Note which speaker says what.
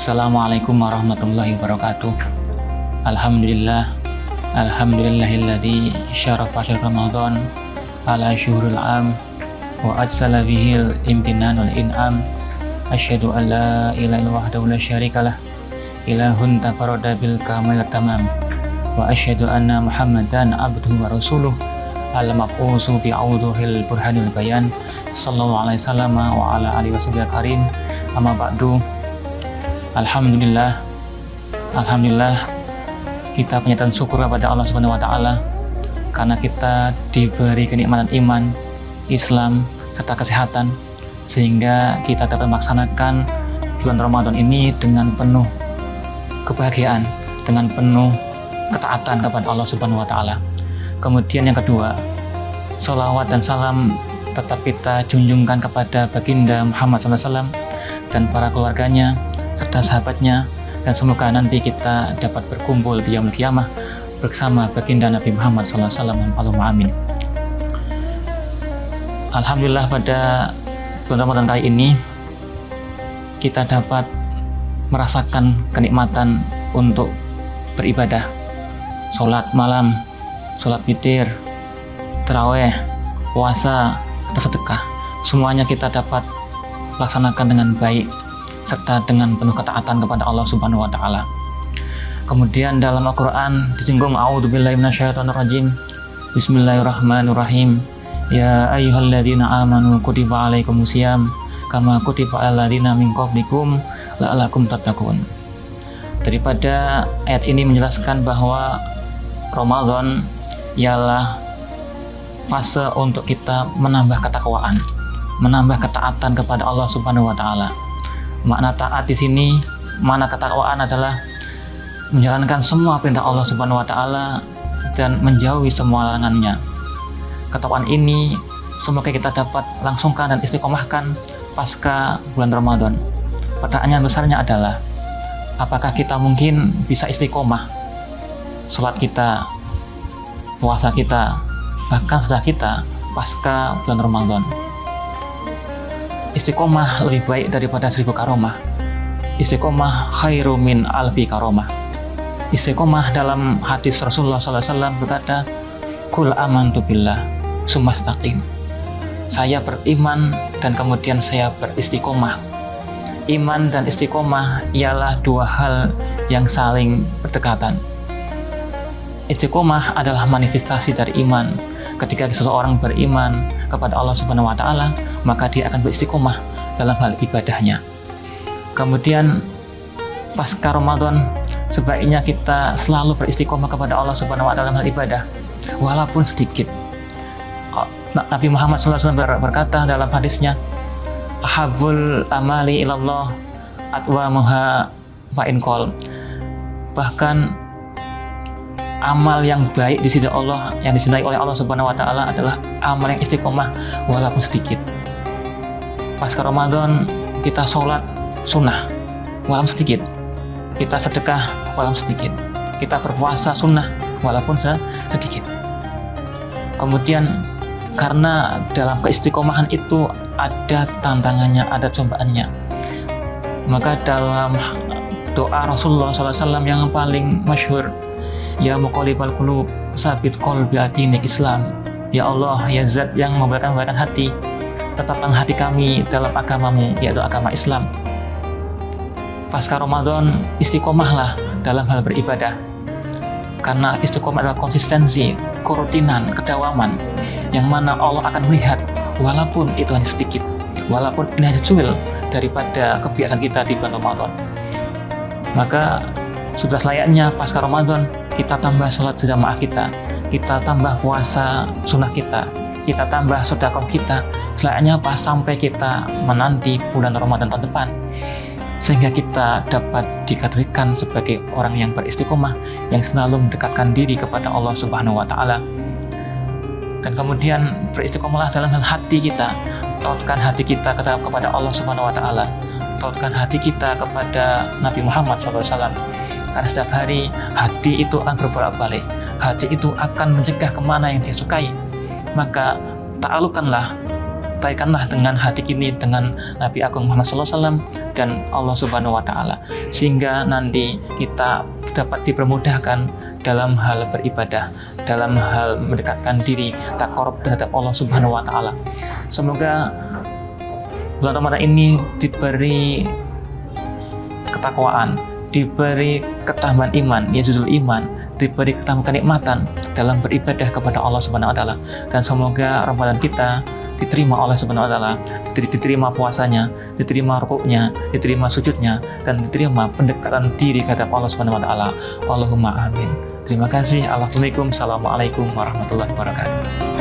Speaker 1: Assalamualaikum warahmatullahi wabarakatuh. Alhamdulillahilladzi syarafa syahr Ramadan ala syuhuril am wa ajsala bihil imtinanul in'am. Asyhadu an la ilaha illallah wahdahu la syarikalah ilahun tafarrada bil kamal tamam wa asyhadu anna Muhammadan abduhu wa rasuluh al-mab'usu bi'auduhil burhanil bayan sallallahu alaihi wasallam wa ala alihi washabihi karim. Amma ba'du. Alhamdulillah kita panjatkan syukur kepada Allah Subhanahu wa taala karena kita diberi kenikmatan iman, Islam serta kesehatan sehingga kita dapat melaksanakan bulan Ramadan ini dengan penuh kebahagiaan, dengan penuh ketaatan kepada Allah Subhanahu wa taala. Kemudian yang kedua, sholawat dan salam tetap kita junjungkan kepada baginda Muhammad SAW dan para keluarganya serta sahabatnya, dan semoga nanti kita dapat berkumpul di yaumul qiyamah bersama baginda Nabi Muhammad SAW. Allahumma amin. Alhamdulillah, pada bulan Ramadan kali ini kita dapat merasakan kenikmatan untuk beribadah, sholat malam, sholat witir, taraweh, puasa, serta sedekah. Semuanya kita dapat laksanakan dengan baik serta dengan penuh ketaatan kepada Allah Subhanahu wa taala. Kemudian dalam Al-Qur'an disinggung a'udzubillahi minasyaitonirrajim. Bismillahirrahmanirrahim. Ya ayyuhalladzina amanu kutiba alaikumusiyam kama kutiba alal ladzina min qablikum la'allakum tattaqun. Daripada ayat ini menjelaskan bahwa Ramadan ialah fase untuk kita menambah ketakwaan, menambah ketaatan kepada Allah Subhanahu wa taala. Makna taat di sini, makna ketakwaan adalah menjalankan semua perintah Allah Subhanahu wa taala dan menjauhi semua larangannya. Ketakwaan ini semoga kita dapat langsungkan dan istiqomahkan pasca bulan Ramadan. Pertanyaan besarnya adalah, apakah kita mungkin bisa istiqomah sholat kita, puasa kita, bahkan sedekah kita pasca bulan Ramadan? Istiqomah lebih baik daripada 1000 karomah. Istiqomah khairu min alfi karomah. Istiqomah dalam hadis Rasulullah SAW berkata, Qul amantu billah sumastaqim. Saya beriman dan kemudian saya beristiqomah. Iman dan istiqomah ialah dua hal yang saling berdekatan. Istiqomah adalah manifestasi dari iman. Ketika seseorang beriman kepada Allah Subhanahu wa taala, maka dia akan beristiqomah dalam hal ibadahnya. Kemudian pasca Ramadan sebaiknya kita selalu beristiqomah kepada Allah Subhanahu wa taala dalam hal ibadah walaupun sedikit. Nabi Muhammad SAW berkata dalam hadisnya, ahabul amali ilallah atwamuha fa'in qol. Bahkan amal yang baik di sisi Allah, yang dicintai oleh Allah Subhanahu wa taala adalah amal yang istiqomah walaupun sedikit. Pasca Ramadan kita sholat sunnah walaupun sedikit, kita sedekah walaupun sedikit, kita berpuasa sunnah walaupun sedikit. Kemudian karena dalam keistiqomahan itu ada tantangannya, ada cobaannya, maka dalam doa Rasulullah SAW yang paling masyhur, Ya muqallibal qulub sabit qalbi dinik Islam. Ya Allah, ya Zat yang membalikkan hati, tetapkan hati kami dalam agamamu, yaitu agama Islam. Pasca Ramadan istiqomahlah dalam hal beribadah, karena istiqomah adalah konsistensi, kerutinan, kedawaman, yang mana Allah akan melihat walaupun itu hanya sedikit, walaupun ini hanya cuil daripada kebiasaan kita di bulan Ramadan. Maka sudah selayaknya pasca Ramadan kita tambah sholat jamaah kita tambah puasa sunnah kita tambah sedekah kita. Selayaknya apa? Sampai kita menanti bulan Ramadan tahun depan, sehingga kita dapat dikategorikan sebagai orang yang beristiqomah, yang selalu mendekatkan diri kepada Allah Subhanahu wa taala. Dan kemudian beristiqomahlah dalam hal hati kita, taatkan hati kita kepada Allah Subhanahu wa taala, taatkan hati kita kepada Nabi Muhammad SAW. Karena setiap hari hati itu akan berbolak-balik, hati itu akan mencegah kemana yang dia sukai. Maka taklukkanlah Sampaikanlah dengan hati ini dengan Nabi Agung Muhammad SAW dan Allah Subhanahu wa Ta'ala, sehingga nanti kita dapat dipermudahkan dalam hal beribadah, dalam hal mendekatkan diri takarub terhadap Allah Subhanahu wa Ta'ala. Semoga bulan Ramadan ini diberi ketakwaan, diberi ketambahan iman, yazidul iman, diberi ketambahan kenikmatan dalam beribadah kepada Allah Subhanahu wa Ta'ala, dan semoga Ramadan kita diterima oleh Subhanahu wa Ta'ala, diterima puasanya, diterima rukuknya, diterima sujudnya, dan diterima pendekatan diri kepada Allah Subhanahu wa Ta'ala. Allahumma amin. Terima kasih. Assalamualaikum warahmatullahi wabarakatuh.